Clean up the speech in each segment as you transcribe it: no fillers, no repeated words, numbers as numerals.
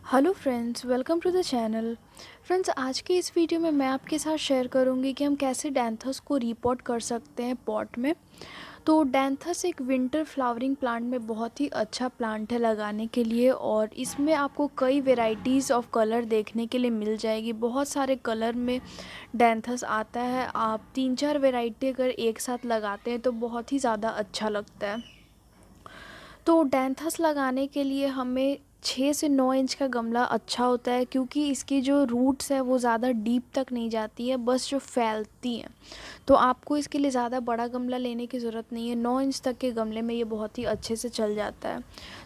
Hello friends, welcome to the channel. Friends, आज के इस वीडियो में मैं आपके साथ शेयर करूंगी कि हम कैसे डैंथस को रिपोर्ट कर सकते हैं पॉट में। तो डैंथस एक विंटर फ्लावरिंग प्लांट में बहुत ही अच्छा प्लांट है लगाने के लिए, और इसमें आपको कई वेराइटीज़ ऑफ कलर देखने के लिए मिल जाएगी। बहुत सारे कलर में डैंथस आता है। आप 3-4 वेराइटी अगर एक साथ लगाते हैं तो बहुत ही ज़्यादा अच्छा लगता है। तो डैंथस लगाने के लिए हमें 6 से 9 इंच का गमला अच्छा होता है, क्योंकि इसकी जो रूट्स है वो ज़्यादा डीप तक नहीं जाती है, बस जो फैलती हैं। तो आपको इसके लिए ज़्यादा बड़ा गमला लेने की ज़रूरत नहीं है। 9 इंच तक के गमले में ये बहुत ही अच्छे से चल जाता है।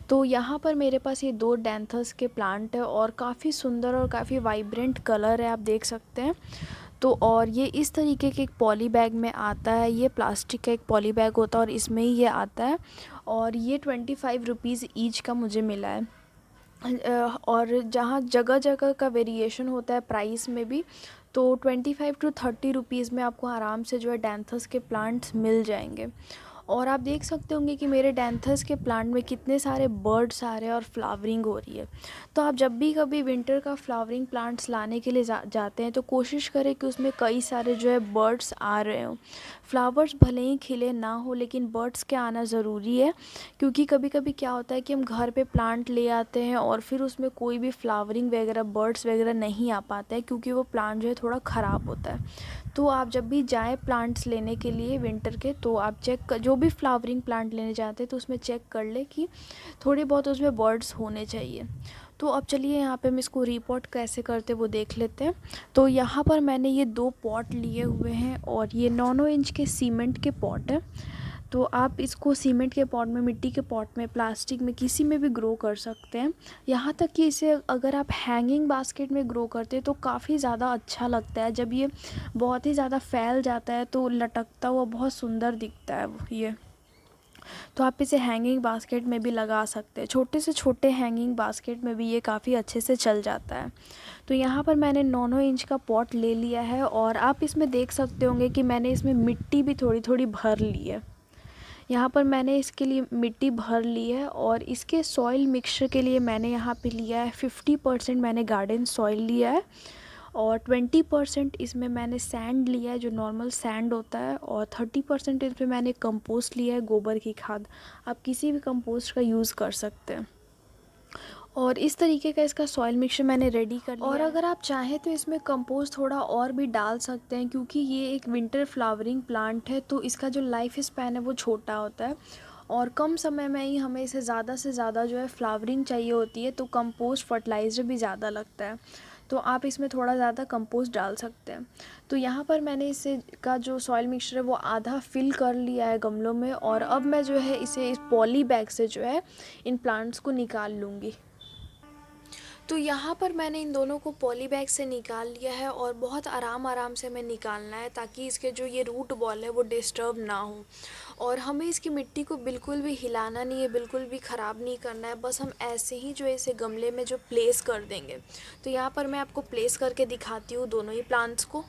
तो यहाँ पर मेरे पास ये 2 डैंथस के प्लांट है और काफ़ी सुंदर और काफ़ी वाइब्रेंट कलर है, आप देख सकते हैं। तो और ये इस तरीके के एक पॉली बैग में आता है। ये प्लास्टिक का एक पॉली बैग होता है और इसमें ही ये आता है, और ये 25 रुपीज़ ईच का मुझे मिला है। और जहाँ जगह जगह का वेरिएशन होता है प्राइस में भी, तो 25 टू 30 रुपीज़ में आपको आराम से जो है डैंथस के प्लांट्स मिल जाएंगे। और आप देख सकते होंगे कि मेरे डैंथस के प्लांट में कितने सारे बर्ड्स आ रहे हैं और फ्लावरिंग हो रही है। तो आप जब भी कभी विंटर का फ्लावरिंग प्लांट्स लाने के लिए जाते हैं तो कोशिश करें कि उसमें कई सारे जो है बर्ड्स आ रहे हों। फ्लावर्स भले ही खिले ना हो, लेकिन बर्ड्स के आना ज़रूरी है, क्योंकि कभी कभी क्या होता है कि हम घर पे प्लांट ले आते हैं और फिर उसमें कोई भी फ्लावरिंग वगैरह बर्ड्स वगैरह नहीं आ पाता है, क्योंकि वो प्लांट जो है थोड़ा ख़राब होता है। तो आप जब भी जाएँ प्लांट्स लेने के लिए विंटर के, तो आप जो भी फ्लावरिंग प्लांट लेने जाते हैं तो उसमें चेक कर ले कि थोड़े बहुत उसमें बर्ड्स होने चाहिए। तो अब चलिए यहाँ पे हम इसको रिपोर्ट कैसे करते वो देख लेते हैं। तो यहाँ पर मैंने ये 2 पॉट लिए हुए हैं और ये 9-9 इंच के सीमेंट के पॉट हैं। तो आप इसको सीमेंट के पॉट में, मिट्टी के पॉट में, प्लास्टिक में, किसी में भी ग्रो कर सकते हैं। यहाँ तक कि इसे अगर आप हैंगिंग बास्केट में ग्रो करते हैं तो काफ़ी ज़्यादा अच्छा लगता है। जब ये बहुत ही ज़्यादा फैल जाता है तो लटकता हुआ बहुत सुंदर दिखता है ये। तो आप इसे हैंगिंग बास्केट में भी लगा सकते हैं। छोटे से छोटे हैंगिंग बास्केट में भी ये काफ़ी अच्छे से चल जाता है। तो यहाँ पर मैंने 9-9 इंच का पॉट ले लिया है, और आप इसमें देख सकते होंगे कि मैंने इसमें मिट्टी भी थोड़ी थोड़ी भर ली है। यहाँ पर मैंने इसके लिए मिट्टी भर ली है, और इसके सॉइल मिक्सचर के लिए मैंने यहाँ पे लिया है 50% मैंने गार्डन सॉइल लिया है, और 20% इसमें मैंने सैंड लिया है जो नॉर्मल सैंड होता है, और 30% इसमें मैंने कंपोस्ट लिया है, गोबर की खाद। आप किसी भी कंपोस्ट का यूज़ कर सकते हैं। और इस तरीके का इसका सॉइल मिक्सचर मैंने रेडी कर लिया और अगर आप चाहें तो इसमें कंपोस्ट थोड़ा और भी डाल सकते हैं, क्योंकि ये एक विंटर फ्लावरिंग प्लांट है तो इसका जो लाइफ स्पैन है वो छोटा होता है, और कम समय में ही हमें इसे ज़्यादा से ज़्यादा जो है फ्लावरिंग चाहिए होती है, तो कंपोस्ट फर्टिलाइज़र भी ज़्यादा लगता है। तो आप इसमें थोड़ा ज़्यादा कंपोस्ट डाल सकते हैं। तो यहाँ पर मैंने इसे का जो सॉइल मिक्सचर है वो आधा फिल कर लिया है गमलों में, और अब मैं जो है इसे इस पॉली बैग से जो है इन प्लांट्स को निकाल लूँगी। तो यहाँ पर मैंने इन दोनों को पॉली बैग से निकाल लिया है, और बहुत आराम आराम से हमें निकालना है ताकि इसके जो ये रूट बॉल है वो डिस्टर्ब ना हो। और हमें इसकी मिट्टी को बिल्कुल भी हिलाना नहीं है, बिल्कुल भी ख़राब नहीं करना है, बस हम ऐसे ही जो इसे गमले में जो प्लेस कर देंगे। तो यहाँ पर मैं आपको प्लेस करके दिखाती हूँ दोनों ही प्लांट्स को।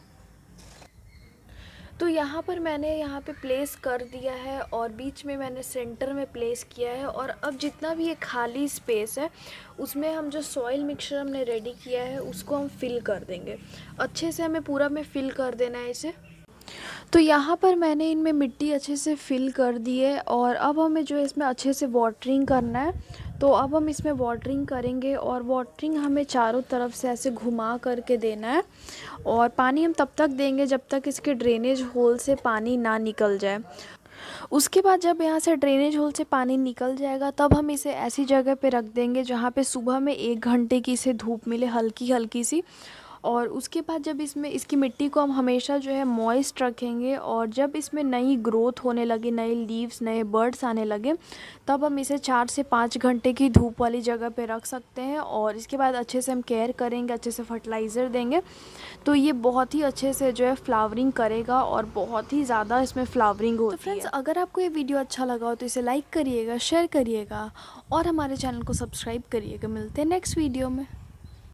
तो यहाँ पर मैंने यहाँ पे प्लेस कर दिया है, और बीच में मैंने सेंटर में प्लेस किया है, और अब जितना भी ये खाली स्पेस है उसमें हम जो सॉइल मिक्सचर हमने रेडी किया है उसको हम फिल कर देंगे। अच्छे से हमें पूरा में फिल कर देना है इसे। तो यहाँ पर मैंने इनमें मिट्टी अच्छे से फिल कर दी है, और अब हमें जो है इसमें अच्छे से वाटरिंग करना है। तो अब हम इसमें वाटरिंग करेंगे, और वाटरिंग हमें चारों तरफ से ऐसे घुमा करके देना है, और पानी हम तब तक देंगे जब तक इसके ड्रेनेज होल से पानी ना निकल जाए। उसके बाद जब यहाँ से ड्रेनेज होल से पानी निकल जाएगा तब हम इसे ऐसी जगह पे रख देंगे जहाँ पे सुबह में 1 घंटे की इसे धूप मिले, हल्की हल्की सी। और उसके बाद जब इसमें इसकी मिट्टी को हम हमेशा जो है मॉइस्ट रखेंगे, और जब इसमें नई ग्रोथ होने लगे, नए लीव्स, नए बर्ड्स आने लगे, तब हम इसे 4 से 5 घंटे की धूप वाली जगह पे रख सकते हैं। और इसके बाद अच्छे से हम केयर करेंगे, अच्छे से फर्टिलाइज़र देंगे, तो ये बहुत ही अच्छे से जो है फ्लावरिंग करेगा, और बहुत ही ज़्यादा इसमें फ्लावरिंग होती है। तो फ्रेंड्स, अगर आपको ये वीडियो अच्छा लगा हो तो इसे लाइक करिएगा, शेयर करिएगा, और हमारे चैनल को सब्सक्राइब करिएगा। मिलते हैं नेक्स्ट वीडियो में।